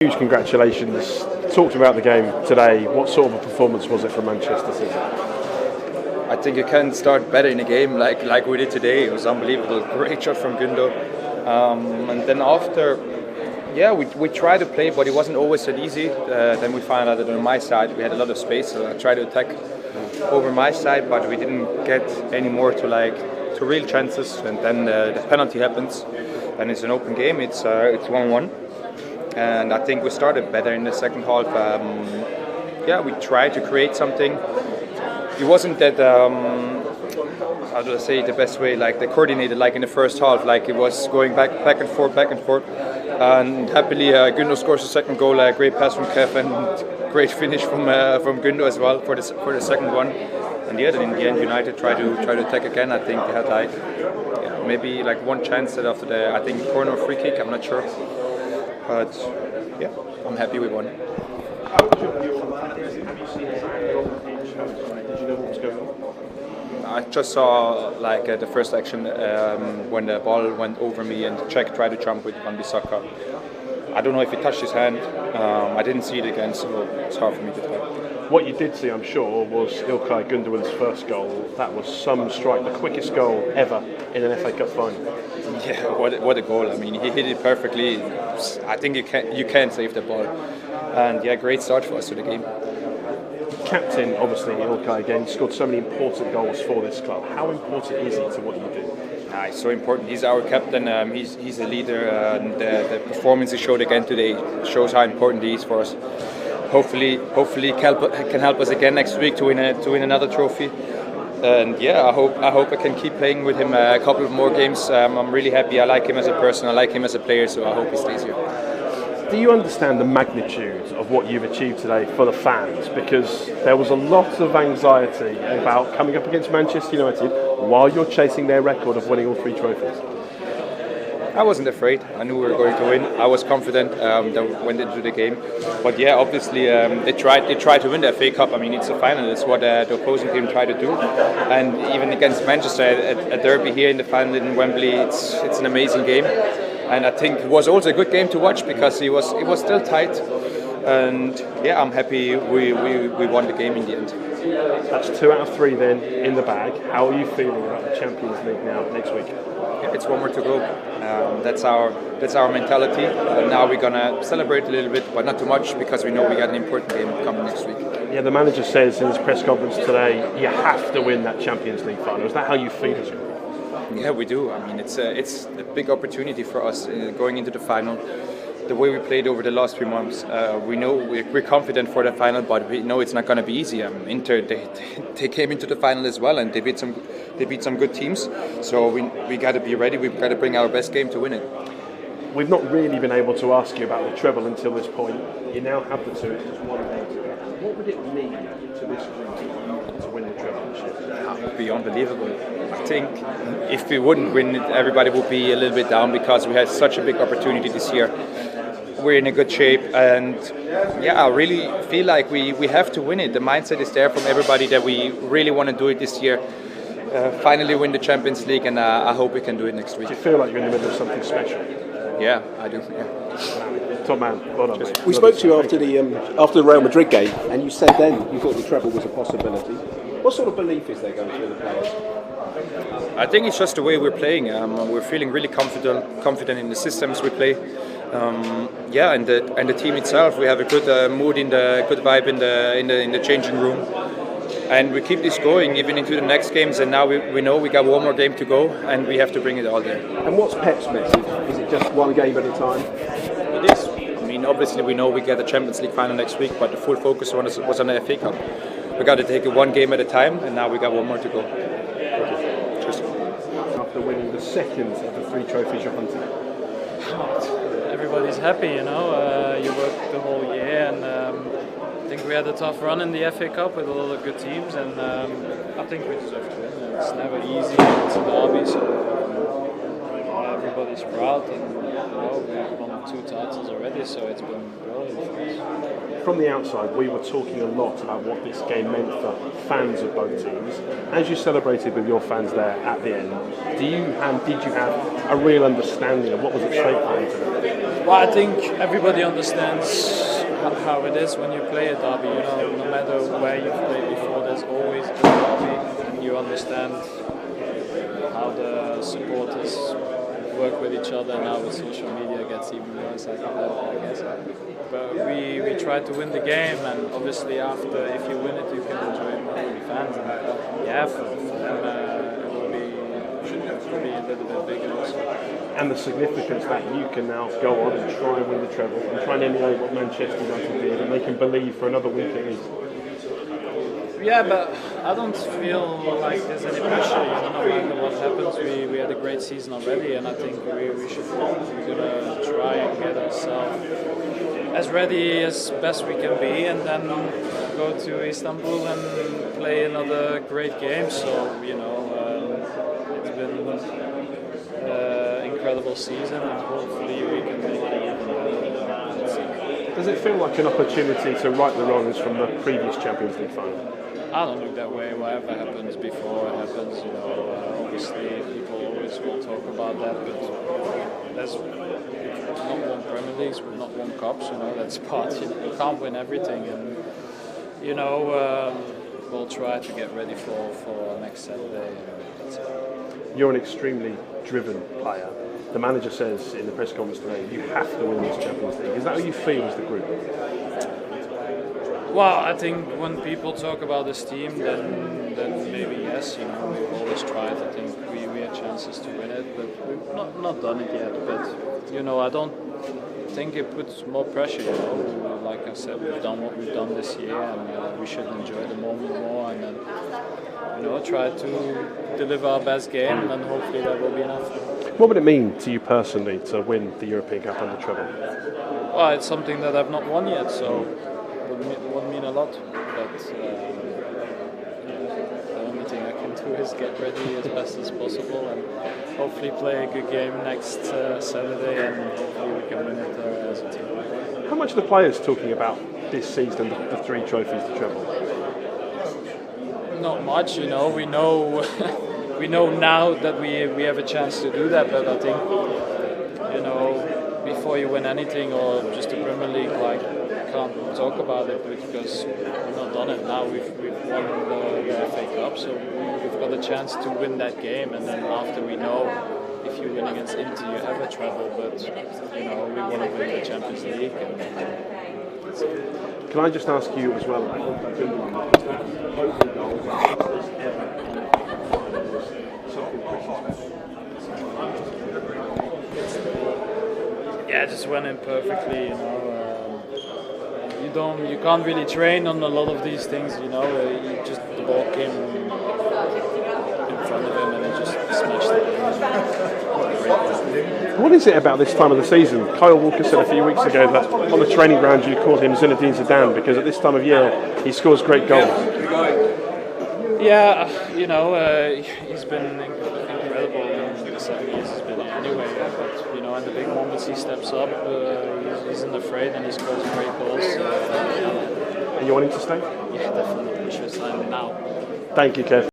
Huge congratulations. Talked about the game today. What sort of a performance was it from Manchester City? I think you can't start better in a game like we did today. It was unbelievable. Great shot from Gundo. And then after, we tried to play, but it wasn't always that easy. Then we found out that on my side we had a lot of space, so I tried to attack over my side, but we didn't get any more to real chances. And then the penalty happens, and it's an open game. It's 1-1. And I think we started better in the second half. We tried to create something. It wasn't that, how do I say it the best way, like they coordinated like in the first half, like it was going back and forth. And happily, Gundo scores the second goal, a great pass from Kev and great finish from Gundo as well for the second one. And then in the end, United tried to attack again. I think they had maybe one chance after the corner or free kick. I'm not sure. But I'm happy we won. Did you know what was going on? I just saw the first action when the ball went over me and Czech tried to jump with Wan-Bissaka. I don't know if he touched his hand. I didn't see it again, so it's hard for me to tell. What you did see, I'm sure, was Ilkay Gundogan's first goal. That was some strike, the quickest goal ever in an FA Cup final. Yeah, what a goal! I mean, he hit it perfectly. I think you can't save the ball. And great start for us to the game. Captain, obviously, Ilkay again scored so many important goals for this club. How important is he to what you do? He's so important. He's our captain. He's a leader. And the performance he showed again today shows how important he is for us. Hopefully, can help us again next week to win another trophy. And I hope I can keep playing with him a couple of more games. I'm really happy. I like him as a person. I like him as a player. So I hope he stays here. Do you understand the magnitude of what you've achieved today for the fans? Because there was a lot of anxiety about coming up against Manchester United while you're chasing their record of winning all 3 trophies. I wasn't afraid. I knew we were going to win. I was confident that we went into the game. But obviously they tried to win the FA Cup. I mean, it's a final. It's what the opposing team tried to do. And even against Manchester, a derby here in the final in Wembley, it's an amazing game. And I think it was also a good game to watch because it was still tight. And I'm happy we won the game in the end. That's 2 out of 3 then in the bag. How are you feeling about the Champions League now next week? It's 1 more to go. That's our mentality. And now we're gonna celebrate a little bit, but not too much because we know we got an important game coming next week. Yeah, the manager says in his press conference today, you have to win that Champions League final. Is that how you feel as a group? Yeah, we do. I mean, it's a big opportunity for us going into the final. The way we played over the last 3 months, we know we're confident for the final, but we know it's not going to be easy. Inter, they came into the final as well, and they beat some good teams. So we got to be ready. We've got to bring our best game to win it. We've not really been able to ask you about the treble until this point. You now have the 2. It's just 1 game to go. What would it mean to this group to win the treble this year? It would be unbelievable. I think if we wouldn't win it, everybody would be a little bit down because we had such a big opportunity this year. We're in a good shape, and I really feel like we have to win it. The mindset is there from everybody that we really want to do it this year. Finally win the Champions League, and I hope we can do it next week. Do you feel like you're in the middle of something special? Yeah, I do. Yeah. Top man, well done, mate. We spoke to you after the Real Madrid game, and you said then you thought the treble was a possibility. What sort of belief is there going through the players? I think it's just the way we're playing. We're feeling really confident in the systems we play. And the team itself. We have a good mood good vibe in the changing room, and we keep this going even into the next games. And now we know we got 1 more game to go, and we have to bring it all there. And what's Pep's message? Is it just 1 game at a time? It is. I mean, obviously we know we get the Champions League final next week, but the full focus was on the FA Cup. We got to take it 1 game at a time, and now we got 1 more to go. Cheers. After winning the second of the 3 trophies you're hunting. Everybody's happy, you worked the whole year, and I think we had a tough run in the FA Cup with a lot of good teams, and I think we deserve to win. It's never easy, it's a derby, so everybody's proud, and we've won 2 titles already, so it's been brilliant for us. From the outside, we were talking a lot about what this game meant for fans of both teams. As you celebrated with your fans there at the end, did you have a real understanding of what was at stake for them today? Well, I think everybody understands how it is when you play a derby. You know, no matter where you've played before, there's always a derby, and you understand how the supporters work with each other. Now with social media, it gets even worse. I guess. But we try to win the game, and obviously after, if you win it, you can enjoy it more with the fans. And yeah, for them it will be a little bit bigger also. And the significance that you can now go on and try and win the treble and try and emulate what Manchester United did, and they can believe for another week at least. Yeah, but I don't feel like there's any pressure. You know, no matter what happens, we had a great season already, and I think we're gonna try and get ourselves as ready as best we can be, and then go to Istanbul and play another great game. So you know, it's been incredible season, and hopefully we can make it even better. Let's see. Does it feel like an opportunity to right the wrongs from the previous Champions League final? I don't look that way. Whatever happens before it happens, you know. Obviously, people always will talk about that, but we've not won Premier Leagues, we've not won cups. You know, that's part. You can't win everything, and you know, we'll try to get ready for next Saturday. And that's it. You're an extremely driven player. The manager says in the press conference today, you have to win this Champions League. Is that how you feel as the group? Well, I think when people talk about this team, then maybe yes. You know, we've always tried. I think we had chances to win it, but we've not done it yet. But you know, I don't think it puts more pressure. You know, like I said, we've done what we've done this year, and we should enjoy the moment more, and then you know, try to deliver our best game, and then hopefully that will be enough. What would it mean to you personally to win the European Cup and the treble? Well, it's something that I've not won yet, so it would mean a lot. But the only thing I can do is get ready as best as possible, and hopefully play a good game next Saturday, and hopefully we can win it as a team. How much are the players talking about this season, the three trophies, the treble? Not much, you know. We know we know now that we have a chance to do that, but I think, you know, before you win anything or just the Premier League, like, you can't talk about it because we've not done it. Now we've won the FA Cup, so we've got a chance to win that game, and then after we know if you win against Inter you have a treble, but you know, we want to win the Champions League. Can I just ask you as well? Yeah, just went in perfectly. You know, you can't really train on a lot of these things. You know, the ball came in front of him and he just smashed it. What is it about this time of the season? Kyle Walker said a few weeks ago that on the training ground you called him Zinedine Zidane because at this time of year he scores great goals. Yeah, you know, he's been incredible in the 7 years he's been here anyway. But you know, in the big moments he steps up. He isn't afraid and he scores great goals. And you want him to stay? Yeah, definitely. It's time now. Thank you, Kev.